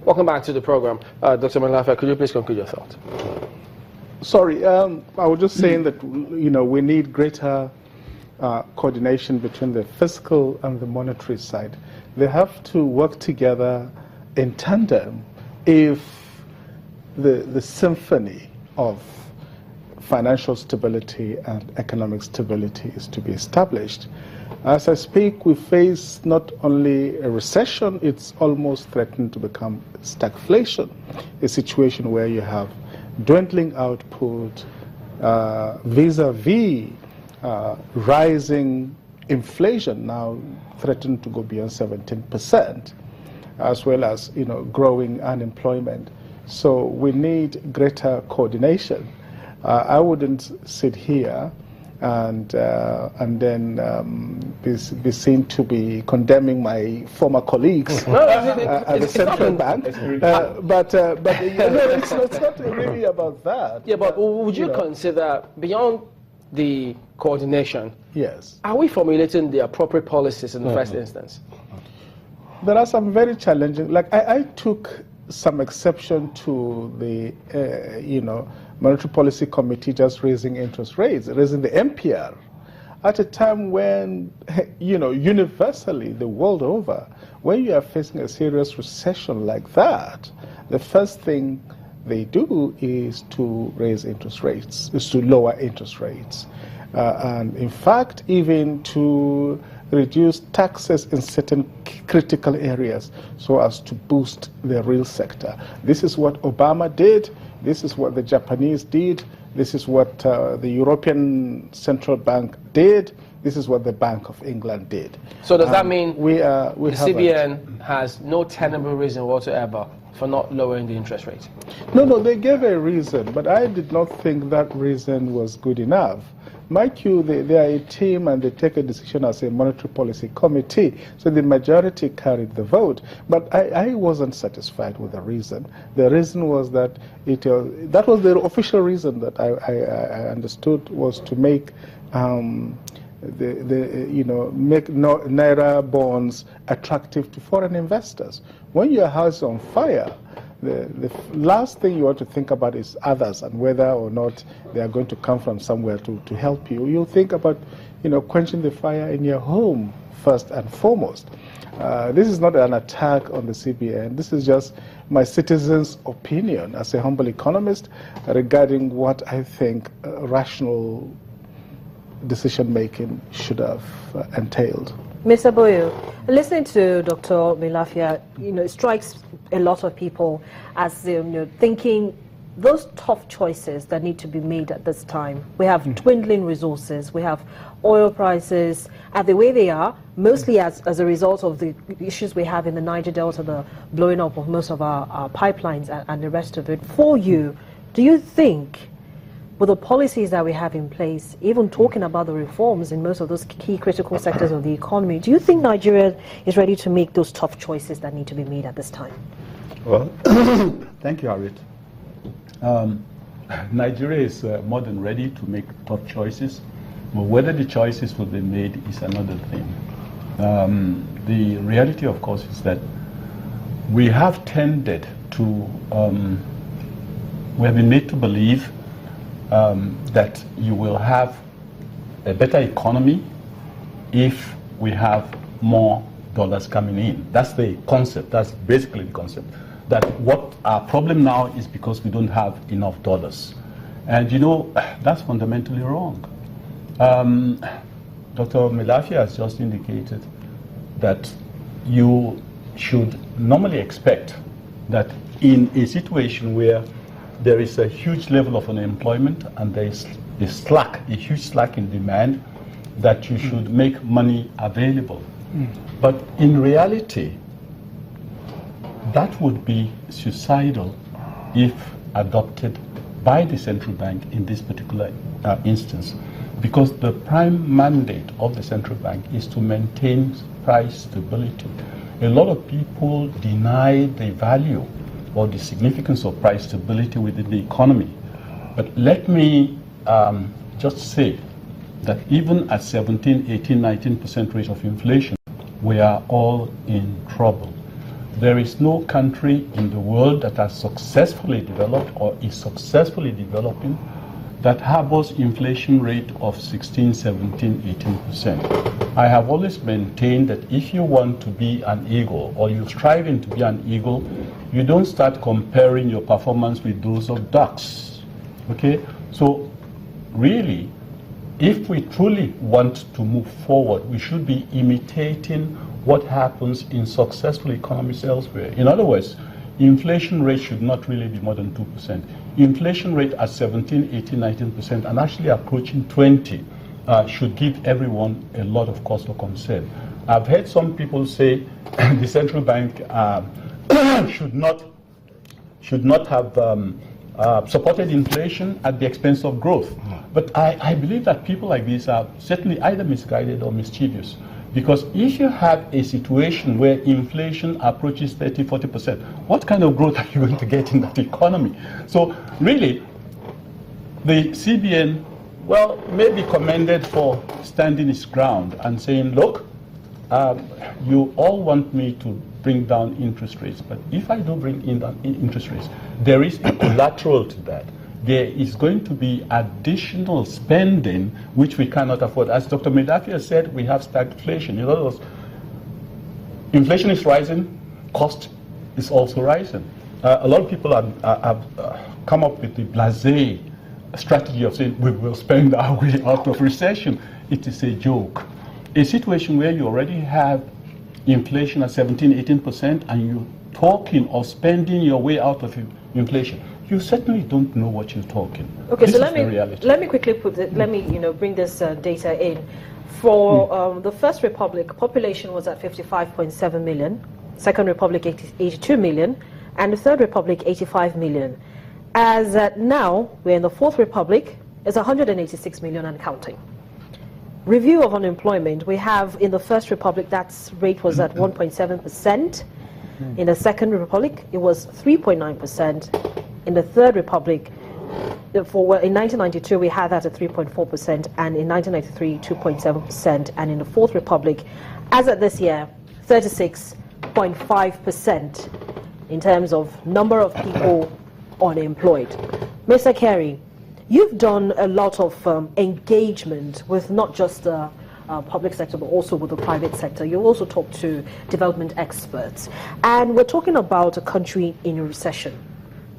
Welcome back to the program. Dr. Melafia, could you please conclude your thought? Sorry, I was just saying that, we need greater coordination between the fiscal and the monetary side. They have to work together in tandem if the symphony of financial stability and economic stability is to be established. As I speak, we face not only a recession, it's almost threatened to become stagflation, a situation where you have dwindling output vis-a-vis rising inflation, now threatened to go beyond 17%, as well as growing unemployment. So we need greater coordination. I wouldn't sit here and then be seen to be condemning my former colleagues at the central bank. But it's not really about that. Yeah, but would you consider, beyond the coordination, yes, are we formulating the appropriate policies in the first instance? There are some very challenging, like I took some exception to the, Monetary Policy Committee just raising interest rates, raising the MPR, at a time when, universally, the world over, when you are facing a serious recession like that, the first thing they do is to raise interest rates, is to lower interest rates. And in fact, even to reduce taxes in certain critical areas so as to boost the real sector. This is what Obama did. This is what the Japanese did. This is what the European Central Bank did. This is what the Bank of England did. So does that mean the CBN has no tenable reason whatsoever for not lowering the interest rate? No, they gave a reason, but I did not think that reason was good enough. Mind you, they are a team and they take a decision as a monetary policy committee, so the majority carried the vote. But I wasn't satisfied with the reason. The reason was that that was the official reason that I understood, was to make make Naira bonds attractive to foreign investors. When your house is on fire, the last thing you want to think about is others and whether or not they are going to come from somewhere to help you. You'll think about, quenching the fire in your home first and foremost. This is not an attack on the CBN. This is just my citizens' opinion as a humble economist regarding what I think rational decision-making should have entailed. Mr. Boyo, listening to Dr. Melafia, it strikes a lot of people as thinking those tough choices that need to be made at this time. We have dwindling resources, we have oil prices at the way they are, mostly as a result of the issues we have in the Niger Delta, the blowing up of most of our pipelines and the rest of it. For you, do you think, with the policies that we have in place, even talking about the reforms in most of those key critical sectors of the economy, do you think Nigeria is ready to make those tough choices that need to be made at this time? Well, thank you, Harriet. Nigeria is more than ready to make tough choices, but whether the choices will be made is another thing. The reality, of course, is that we have tended to, we have been made to believe that you will have a better economy if we have more dollars coming in. That's the concept. That's basically the concept. That what our problem now is because we don't have enough dollars. And that's fundamentally wrong. Dr. Melafia has just indicated that you should normally expect that in a situation where there is a huge level of unemployment and there is a huge slack in demand, that you should make money available. But in reality, that would be suicidal if adopted by the central bank in this particular instance, because the prime mandate of the central bank is to maintain price stability. A lot of people deny the value or the significance of price stability within the economy. But let me just say that even at 17, 18, 19% rate of inflation, we are all in trouble. there is no country in the world that has successfully developed or is successfully developing that harbors inflation rate of 16, 17, 18%. I have always maintained that if you want to be an eagle or you're striving to be an eagle, you don't start comparing your performance with those of ducks. Okay? So really, if we truly want to move forward, we should be imitating what happens in successful economies elsewhere. In other words, inflation rate should not really be more than 2%. Inflation rate at 17, 18, 19% and actually approaching 20 should give everyone a lot of cause for concern. I've heard some people say the central bank should not have supported inflation at the expense of growth. But I believe that people like this are certainly either misguided or mischievous. Because if you have a situation where inflation approaches 30, 40%, what kind of growth are you going to get in that economy? So really, the CBN, well, may be commended for standing its ground and saying, look, you all want me to bring down interest rates, but if I do bring in interest rates, there is a collateral to that. There is going to be additional spending which we cannot afford. As Dr. Melafia said, we have stagflation. In other words, inflation is rising, cost is also rising. A lot of people have come up with the blasé strategy of saying we will spend our way out of recession. It is a joke. A situation where you already have inflation at 17, 18% and you're talking of spending your way out of inflation, you certainly don't know what you're talking. Okay, this so let me quickly put it, let me bring this data in. For the First Republic, population was at 55.7 million, Second Republic 82 million, and the Third Republic 85 million. As at now, we're in the Fourth Republic, it's 186 million and counting. Review of unemployment, we have in the First Republic, that rate was at 1.7%. In the Second Republic, it was 3.9%. In the Third Republic, in 1992, we had that at 3.4%, and in 1993, 2.7%, and in the Fourth Republic, as of this year, 36.5% in terms of number of people unemployed. Mr. Carey, you've done a lot of engagement with not just the public sector, but also with the private sector. You also talk to development experts. And we're talking about a country in a recession.